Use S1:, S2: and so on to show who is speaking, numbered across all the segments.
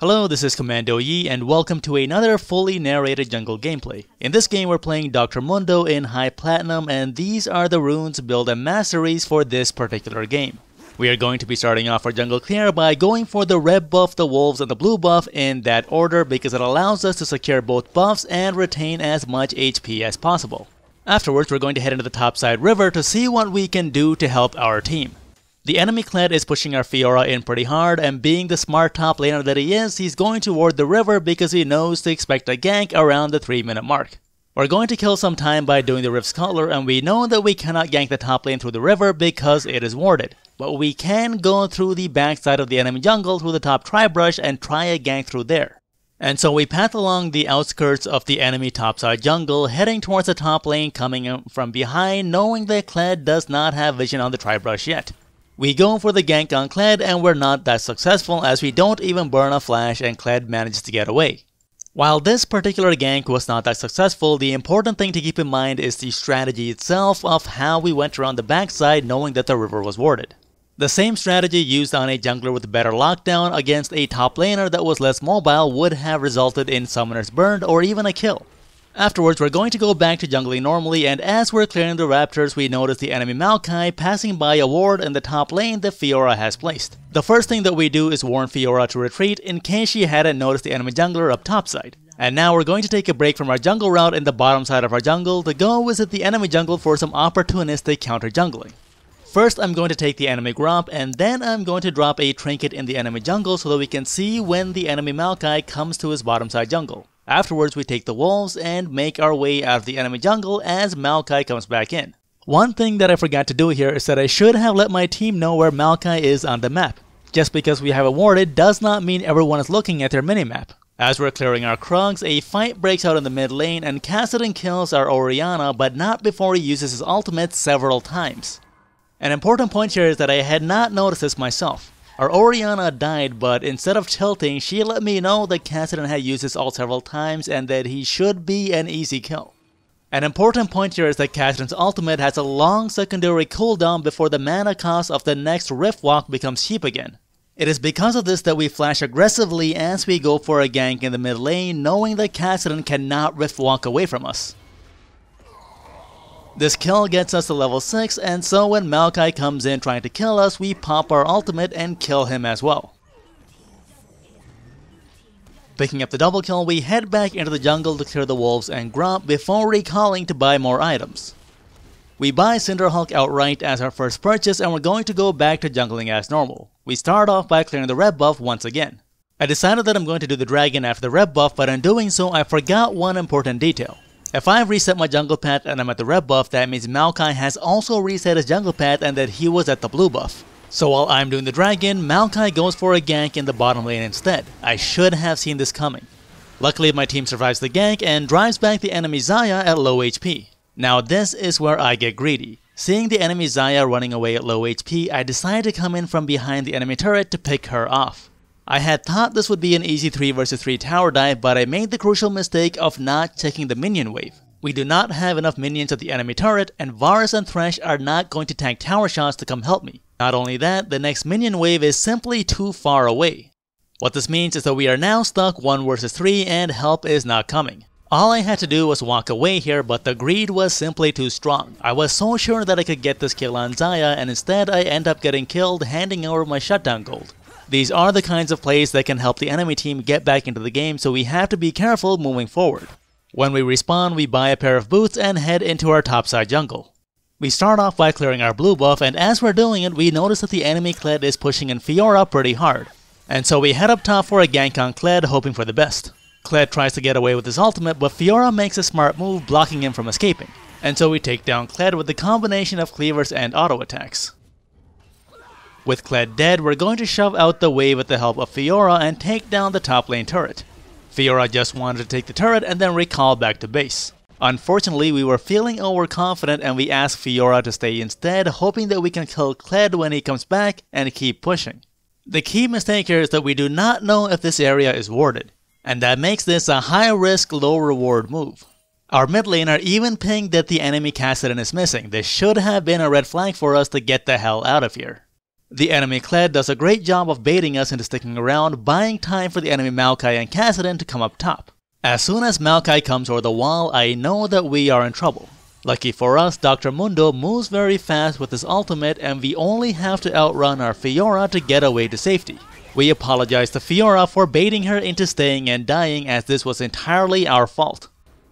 S1: Hello, this is Commando Yi and welcome to another fully narrated jungle gameplay. In this game we're playing Dr. Mundo in High Platinum and these are the runes, build and masteries for this particular game. We are going to be starting off our jungle clear by going for the red buff, the wolves and the blue buff in that order because it allows us to secure both buffs and retain as much HP as possible. Afterwards we're going to head into the topside river to see what we can do to help our team. The enemy Kled is pushing our Fiora in pretty hard, and being the smart top laner that he is, he's going toward the river because he knows to expect a gank around the 3-minute mark. We're going to kill some time by doing the Rift's Cutler, and we know that we cannot gank the top lane through the river because it is warded. But we can go through the backside of the enemy jungle through the top tri-brush and try a gank through there. And so we path along the outskirts of the enemy topside jungle, heading towards the top lane coming from behind, knowing that Kled does not have vision on the tri-brush yet. We go for the gank on Kled and we're not that successful as we don't even burn a flash and Kled manages to get away. While this particular gank was not that successful, the important thing to keep in mind is the strategy itself of how we went around the backside knowing that the river was warded. The same strategy used on a jungler with better lockdown against a top laner that was less mobile would have resulted in summoners burned or even a kill. Afterwards, we're going to go back to jungling normally, and as we're clearing the raptors, we notice the enemy Maokai passing by a ward in the top lane that Fiora has placed. The first thing that we do is warn Fiora to retreat in case she hadn't noticed the enemy jungler up topside. And now we're going to take a break from our jungle route in the bottom side of our jungle to go visit the enemy jungle for some opportunistic counter jungling. First, I'm going to take the enemy Gromp, and then I'm going to drop a trinket in the enemy jungle so that we can see when the enemy Maokai comes to his bottom side jungle. Afterwards, we take the wolves and make our way out of the enemy jungle as Maokai comes back in. One thing that I forgot to do here is that I should have let my team know where Maokai is on the map. Just because we have it warded does not mean everyone is looking at their minimap. As we're clearing our Krugs, a fight breaks out in the mid lane and Kassadin kills our Orianna, but not before he uses his ultimate several times. An important point here is that I had not noticed this myself. Our Orianna died, but instead of tilting, she let me know that Kassadin had used his ult several times and that he should be an easy kill. An important point here is that Kassadin's ultimate has a long secondary cooldown before the mana cost of the next Rift Walk becomes cheap again. It is because of this that we flash aggressively as we go for a gank in the mid lane, knowing that Kassadin cannot Rift Walk away from us. This kill gets us to level 6, and so when Maokai comes in trying to kill us, we pop our ultimate and kill him as well. Picking up the double kill, we head back into the jungle to clear the wolves and Gromp before recalling to buy more items. We buy Cinderhulk outright as our first purchase, and we're going to go back to jungling as normal. We start off by clearing the red buff once again. I decided that I'm going to do the dragon after the red buff, but in doing so I forgot one important detail. If I've reset my jungle path and I'm at the red buff, that means Maokai has also reset his jungle path and that he was at the blue buff. So while I'm doing the dragon, Maokai goes for a gank in the bottom lane instead. I should have seen this coming. Luckily my team survives the gank and drives back the enemy Xayah at low HP. Now this is where I get greedy. Seeing the enemy Xayah running away at low HP, I decide to come in from behind the enemy turret to pick her off. I had thought this would be an easy 3 vs 3 tower dive, but I made the crucial mistake of not checking the minion wave. We do not have enough minions at the enemy turret, and Varus and Thresh are not going to tank tower shots to come help me. Not only that, the next minion wave is simply too far away. What this means is that we are now stuck 1 vs 3 and help is not coming. All I had to do was walk away here, but the greed was simply too strong. I was so sure that I could get this kill on Xayah, and instead I end up getting killed handing over my shutdown gold. These are the kinds of plays that can help the enemy team get back into the game, so we have to be careful moving forward. When we respawn, we buy a pair of boots and head into our topside jungle. We start off by clearing our blue buff, and as we're doing it, we notice that the enemy Kled is pushing in Fiora pretty hard. And so we head up top for a gank on Kled, hoping for the best. Kled tries to get away with his ultimate, but Fiora makes a smart move, blocking him from escaping. And so we take down Kled with the combination of cleavers and auto attacks. With Kled dead, we're going to shove out the wave with the help of Fiora and take down the top lane turret. Fiora just wanted to take the turret and then recall back to base. Unfortunately, we were feeling overconfident and we asked Fiora to stay instead, hoping that we can kill Kled when he comes back and keep pushing. The key mistake here is that we do not know if this area is warded, and that makes this a high risk, low reward move. Our mid laner even pinged that the enemy Kassadin is missing. This should have been a red flag for us to get the hell out of here. The enemy Kled does a great job of baiting us into sticking around, buying time for the enemy Maokai and Kassadin to come up top. As soon as Maokai comes over the wall, I know that we are in trouble. Lucky for us, Dr. Mundo moves very fast with his ultimate and we only have to outrun our Fiora to get away to safety. We apologize to Fiora for baiting her into staying and dying, as this was entirely our fault.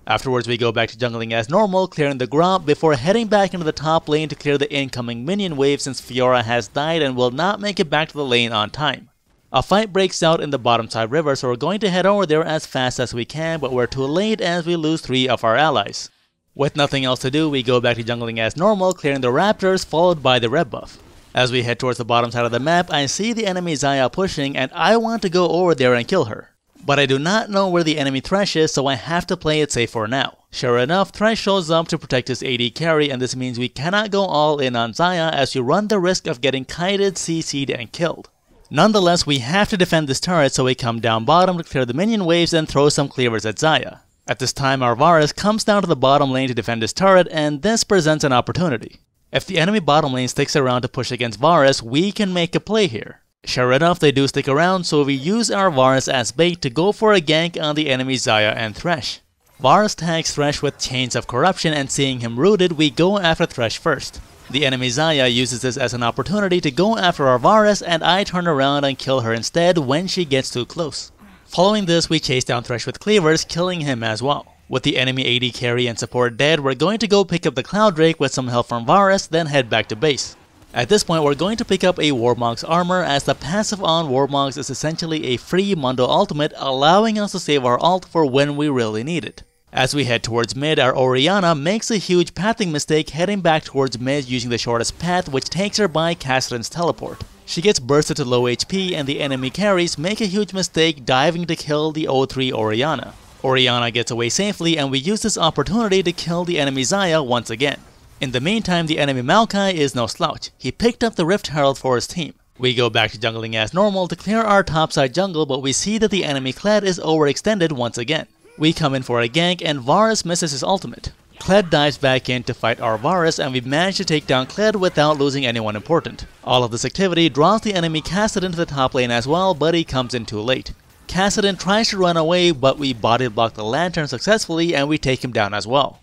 S1: Afterwards we go back to jungling as normal, clearing the Gromp before heading back into the top lane to clear the incoming minion wave since Fiora has died and will not make it back to the lane on time. A fight breaks out in the bottom side river, so we're going to head over there as fast as we can, but we're too late as we lose 3 of our allies. With nothing else to do, we go back to jungling as normal, clearing the raptors followed by the red buff. As we head towards the bottom side of the map, I see the enemy Xayah pushing and I want to go over there and kill her. But I do not know where the enemy Thresh is, so I have to play it safe for now. Sure enough, Thresh shows up to protect his AD carry, and this means we cannot go all in on Xayah as we run the risk of getting kited, CC'd and killed. Nonetheless, we have to defend this turret, so we come down bottom to clear the minion waves and throw some cleavers at Xayah. At this time, our Varus comes down to the bottom lane to defend his turret, and this presents an opportunity. If the enemy bottom lane sticks around to push against Varus, we can make a play here. Sure enough, they do stick around, so we use our Varus as bait to go for a gank on the enemy Xayah and Thresh. Varus tags Thresh with Chains of Corruption, and seeing him rooted, we go after Thresh first. The enemy Xayah uses this as an opportunity to go after our Varus, and I turn around and kill her instead when she gets too close. Following this, we chase down Thresh with cleavers, killing him as well. With the enemy AD carry and support dead, we're going to go pick up the Cloud Drake with some help from Varus, then head back to base. At this point, we're going to pick up a Warmog's armor, as the passive on Warmog's is essentially a free Mundo ultimate, allowing us to save our ult for when we really need it. As we head towards mid, our Orianna makes a huge pathing mistake heading back towards mid using the shortest path, which takes her by Kassadin's teleport. She gets bursted to low HP, and the enemy carries make a huge mistake diving to kill the O3 Orianna. Orianna gets away safely, and we use this opportunity to kill the enemy Xayah once again. In the meantime, the enemy Maokai is no slouch. He picked up the Rift Herald for his team. We go back to jungling as normal to clear our topside jungle, but we see that the enemy Kled is overextended once again. We come in for a gank, and Varus misses his ultimate. Kled dives back in to fight our Varus, and we manage to take down Kled without losing anyone important. All of this activity draws the enemy Kassadin to the top lane as well, but he comes in too late. Kassadin tries to run away, but we body block the lantern successfully and we take him down as well.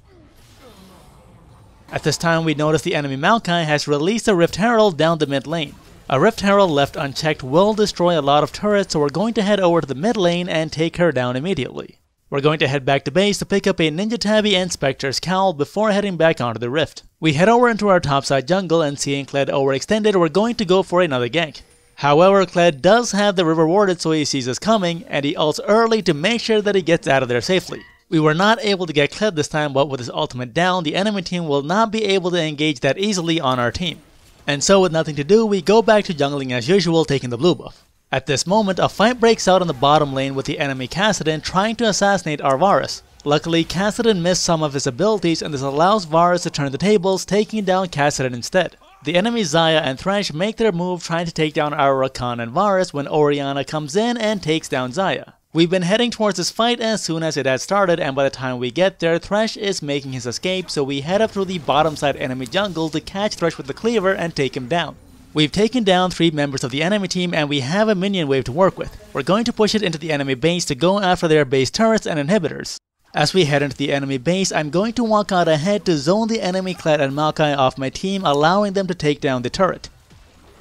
S1: At this time, we notice the enemy Maokai has released a Rift Herald down the mid lane. A Rift Herald left unchecked will destroy a lot of turrets, so we're going to head over to the mid lane and take her down immediately. We're going to head back to base to pick up a Ninja Tabby and Spectre's Cowl before heading back onto the Rift. We head over into our topside jungle, and seeing Kled overextended, we're going to go for another gank. However, Kled does have the river warded, so he sees us coming, and he ults early to make sure that he gets out of there safely. We were not able to get Kled this time, but with his ultimate down, the enemy team will not be able to engage that easily on our team. And so with nothing to do, we go back to jungling as usual, taking the blue buff. At this moment, a fight breaks out in the bottom lane with the enemy Kassadin trying to assassinate our Varus. Luckily, Kassadin missed some of his abilities, and this allows Varus to turn the tables, taking down Kassadin instead. The enemy Xayah and Thresh make their move trying to take down our Rakan and Varus when Orianna comes in and takes down Xayah. We've been heading towards this fight as soon as it had started, and by the time we get there, Thresh is making his escape, so we head up through the bottom side enemy jungle to catch Thresh with the cleaver and take him down. We've taken down 3 members of the enemy team, and we have a minion wave to work with. We're going to push it into the enemy base to go after their base turrets and inhibitors. As we head into the enemy base, I'm going to walk out ahead to zone the enemy Kled and Maokai off my team, allowing them to take down the turret.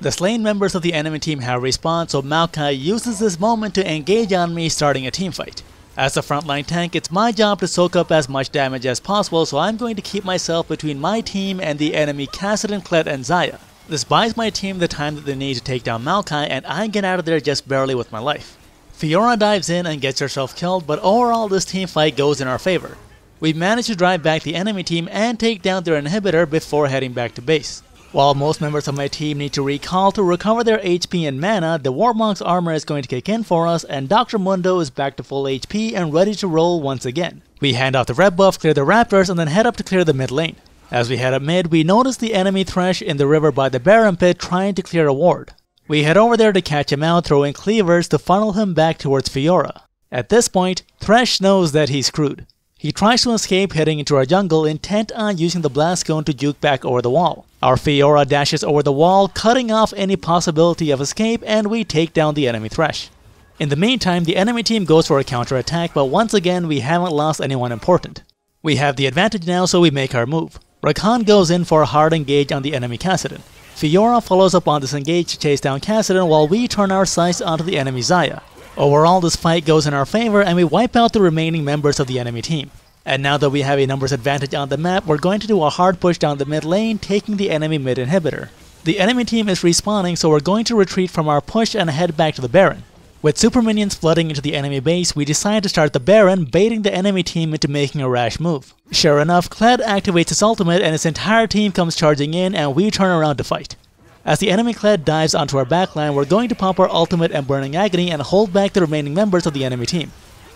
S1: The slain members of the enemy team have respawned, so Maokai uses this moment to engage on me, starting a teamfight. As a frontline tank, it's my job to soak up as much damage as possible, so I'm going to keep myself between my team and the enemy Kassadin, Kled, and Xayah. This buys my team the time that they need to take down Maokai, and I get out of there just barely with my life. Fiora dives in and gets herself killed, but overall this teamfight goes in our favor. We manage to drive back the enemy team and take down their inhibitor before heading back to base. While most members of my team need to recall to recover their HP and mana, the Warmog's armor is going to kick in for us, and Dr. Mundo is back to full HP and ready to roll once again. We hand off the red buff, clear the raptors, and then head up to clear the mid lane. As we head up mid, we notice the enemy Thresh in the river by the Baron pit trying to clear a ward. We head over there to catch him out, throwing cleavers to funnel him back towards Fiora. At this point, Thresh knows that he's screwed. He tries to escape, heading into our jungle, intent on using the blast cone to juke back over the wall. Our Fiora dashes over the wall, cutting off any possibility of escape, and we take down the enemy Thresh. In the meantime, the enemy team goes for a counterattack, but once again we haven't lost anyone important. We have the advantage now, so we make our move. Rakan goes in for a hard engage on the enemy Kassadin. Fiora follows up on this engage to chase down Kassadin while we turn our sights onto the enemy Xayah. Overall, this fight goes in our favor and we wipe out the remaining members of the enemy team. And now that we have a numbers advantage on the map, we're going to do a hard push down the mid lane, taking the enemy mid inhibitor. The enemy team is respawning, so we're going to retreat from our push and head back to the Baron. With super minions flooding into the enemy base, we decide to start the Baron, baiting the enemy team into making a rash move. Sure enough, Kled activates his ultimate and his entire team comes charging in, and we turn around to fight. As the enemy Kled dives onto our backline, we're going to pop our ultimate and Burning Agony and hold back the remaining members of the enemy team.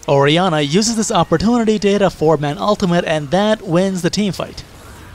S1: Orianna uses this opportunity to hit a 4-man ultimate, and that wins the team fight.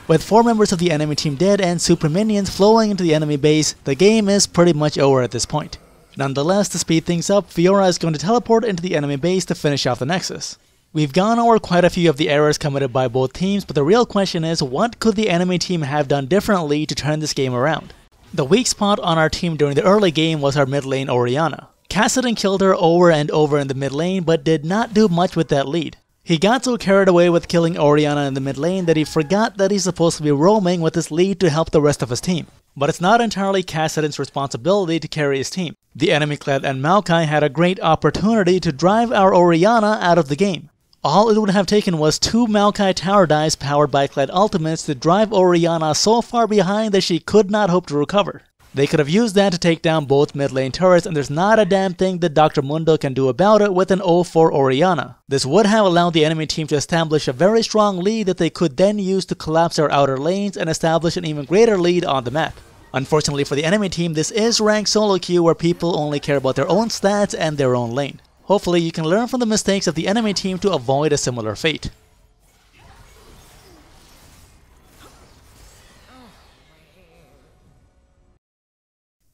S1: With 4 members of the enemy team dead and super minions flowing into the enemy base, the game is pretty much over at this point. Nonetheless, to speed things up, Fiora is going to teleport into the enemy base to finish off the Nexus. We've gone over quite a few of the errors committed by both teams, but the real question is, what could the enemy team have done differently to turn this game around? The weak spot on our team during the early game was our mid lane Orianna. Kassadin killed her over and over in the mid lane, but did not do much with that lead. He got so carried away with killing Orianna in the mid lane that he forgot that he's supposed to be roaming with his lead to help the rest of his team. But it's not entirely Kassadin's responsibility to carry his team. The enemy Kled and Maokai had a great opportunity to drive our Orianna out of the game. All it would have taken was 2 Maokai tower dives powered by Kled ultimates to drive Orianna so far behind that she could not hope to recover. They could have used that to take down both mid lane turrets, and there's not a damn thing that Dr. Mundo can do about it with an 0-4 Orianna. This would have allowed the enemy team to establish a very strong lead that they could then use to collapse our outer lanes and establish an even greater lead on the map. Unfortunately for the enemy team, this is ranked solo queue where people only care about their own stats and their own lane. Hopefully you can learn from the mistakes of the enemy team to avoid a similar fate.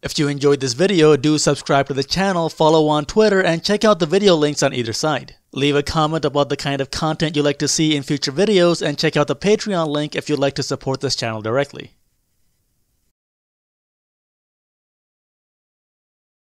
S1: If you enjoyed this video, do subscribe to the channel, follow on Twitter, and check out the video links on either side. Leave a comment about the kind of content you'd like to see in future videos, and check out the Patreon link if you'd like to support this channel directly.